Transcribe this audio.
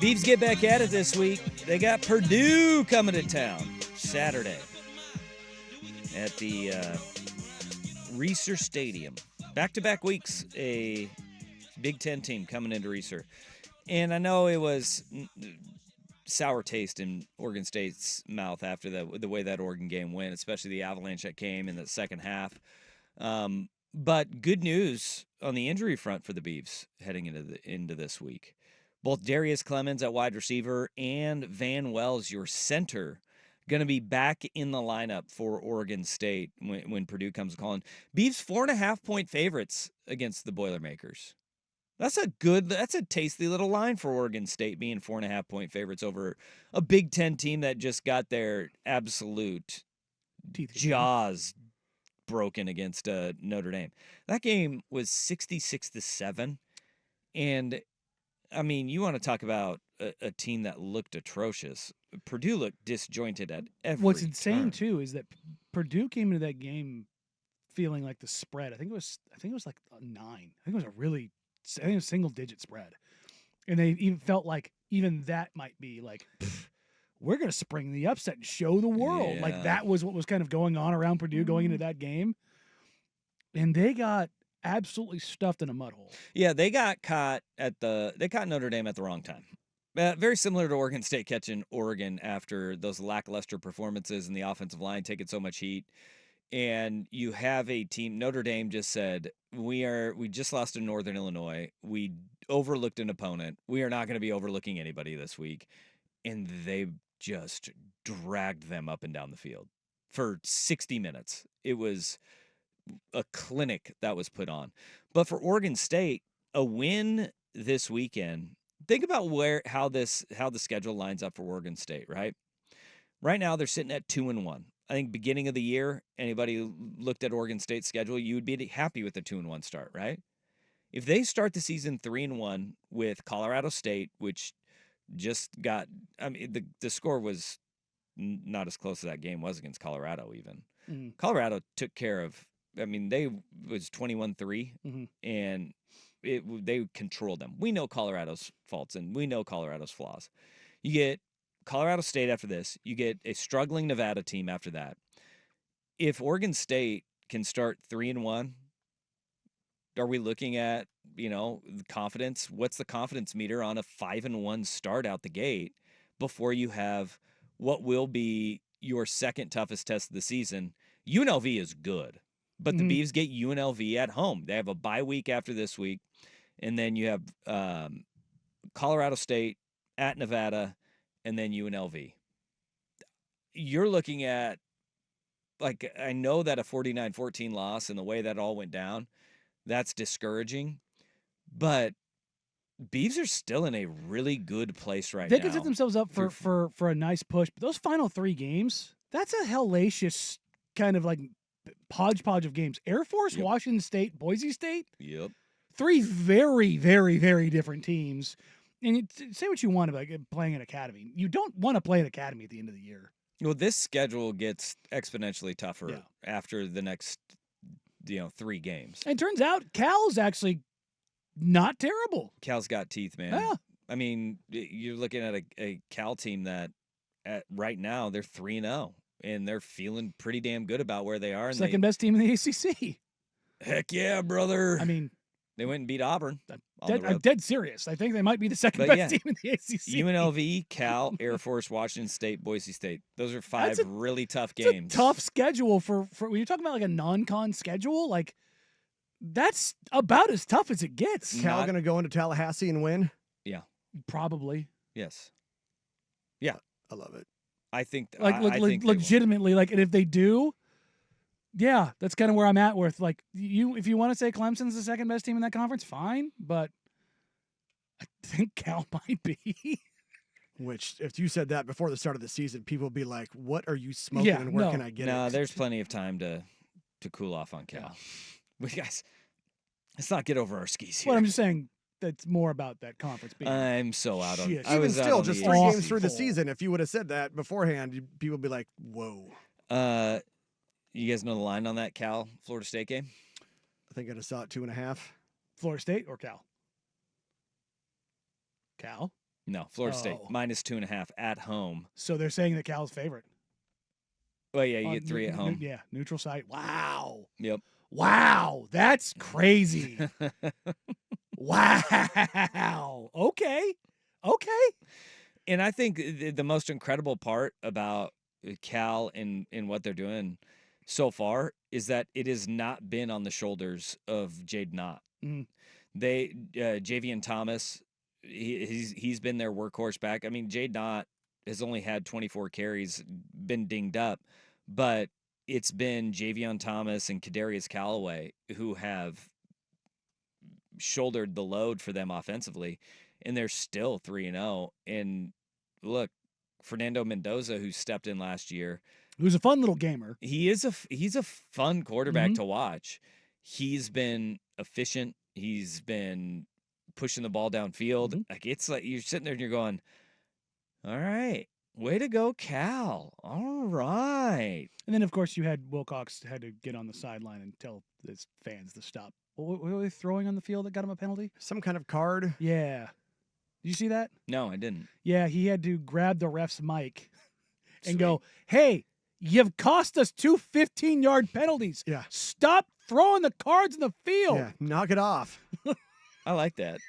Beavs get back at it this week. They got Purdue coming to town Saturday at the Reser Stadium. Back-to-back weeks, a Big Ten team coming into Reser. And I know it was sour taste in Oregon State's mouth after the way that Oregon game went, especially the avalanche that came in the second half. But good news on the injury front for the Beavs heading into this week. Both Darius Clemens at wide receiver and Van Wells, your center, going to be back in the lineup for Oregon State when Purdue comes calling. Beavs 4.5-point favorites against the Boilermakers. That's a tasty little line for Oregon State, being 4.5-point favorites over a Big Ten team that just got their absolute jaws broken against Notre Dame. That game was 66-7, and I mean, you want to talk about a team that looked atrocious. Purdue looked disjointed at every What's insane turn. too is that Purdue came into that game feeling like the spread. I think it was like a 9. I think it was a single-digit spread, and they even felt like even that might be like, we're going to spring the upset and show the world. Yeah. Like that was what was kind of going on around Purdue going into that game, and they got absolutely stuffed in a mud hole. Yeah, they got caught Notre Dame at the wrong time. Very similar to Oregon State catching Oregon after those lackluster performances and the offensive line taking so much heat. And you have a team, Notre Dame just said, we just lost to Northern Illinois. We overlooked an opponent. We are not going to be overlooking anybody this week. And they just dragged them up and down the field for 60 minutes. It was a clinic that was put on. But for Oregon State, a win this weekend, think about how the schedule lines up for Oregon State, right? Right now they're sitting at 2-1. I think beginning of the year, anybody looked at Oregon State's schedule, you would be happy with the 2-1 start, right? If they start the season 3-1 with Colorado State, which just got, I mean, the score was not as close as that game was against Colorado even. Mm-hmm. Colorado took care of, I mean, they was 21-3, and they controlled them. We know Colorado's faults, and we know Colorado's flaws. You get Colorado State after this. You get a struggling Nevada team after that. If Oregon State can start 3-1, are we looking at, confidence? What's the confidence meter on a 5-1 start out the gate before you have what will be your second toughest test of the season? UNLV is good, but the Beavs get UNLV at home. They have a bye week after this week, and then you have Colorado State at Nevada, and then UNLV. You're looking at, I know that a 49-14 loss and the way that all went down, that's discouraging, but Beavs are still in a really good place right now. They can set themselves up for a nice push, but those final 3 games, that's a hellacious kind of like hodgepodge of games. Air Force, Yep. Washington State, Boise State. Yep. 3 very, very, very different teams. And say what you want about playing an academy. You don't want to play an academy at the end of the year. Well, this schedule gets exponentially tougher after the next, 3 games. And it turns out Cal's actually not terrible. Cal's got teeth, man. Yeah. I mean, you're looking at a Cal team that right now they're 3-0, and they're feeling pretty damn good about where they are. And Second best team in the ACC. Heck yeah, brother. I mean, they went and beat Auburn. I'm dead serious. I think they might be the second best team in the ACC. UNLV, Cal, Air Force, Washington State, Boise State. Those are 5 really tough games. It's a tough schedule for when you're talking about like a non-con schedule. Like that's about as tough as it gets. Cal going to go into Tallahassee and win? Yeah, probably. Yes. Yeah, I love it. I think like I think legitimately like, and if they do. Yeah, that's kind of where I'm at with like if you want to say Clemson's the second best team in that conference, fine, but I think Cal might be. Which, if you said that before the start of the season, people would be like, "What are you smoking? And where can I get it?" No, there's plenty of time to cool off on Cal. Yeah. We guys, let's not get over our skis here. Well, I'm just saying that's more about that conference being. I'm so out on. Shit. I was Even out still, on just the 3 ACC. games through the season, if you would have said that beforehand, people would be like, "Whoa." You guys know the line on that Cal Florida State game? I think I just saw it 2.5. Florida State or Cal? Cal. No, Florida State Oh. -2.5 at home. So they're saying that Cal's favorite. Well, yeah, you get 3 at home. Yeah, neutral site. Wow. Yep. Wow, that's crazy. Wow. Okay. And I think the most incredible part about Cal and what they're doing so far is that it has not been on the shoulders of Jade Knott. Mhm. They Javian Thomas, he's been their workhorse back. I mean, Jade Knott has only had 24 carries, been dinged up, but it's been Javion Thomas and Kadarius Callaway who have shouldered the load for them offensively, and they're still 3-0. And look, Fernando Mendoza, who stepped in last year, Who's a fun little gamer. he's a fun quarterback to watch. He's been efficient. He's been pushing the ball downfield. Like it's like you're sitting there and you're going, all right, way to go, Cal. All right. And then, of course, you had Wilcox had to get on the sideline and tell his fans to stop. What were they throwing on the field that got him a penalty? Some kind of card. Yeah. Did you see that? No, I didn't. Yeah, he had to grab the ref's mic and Sweet. go, hey, you've cost us 2 15-yard penalties. Yeah. Stop throwing the cards in the field. Yeah, knock it off. I like that.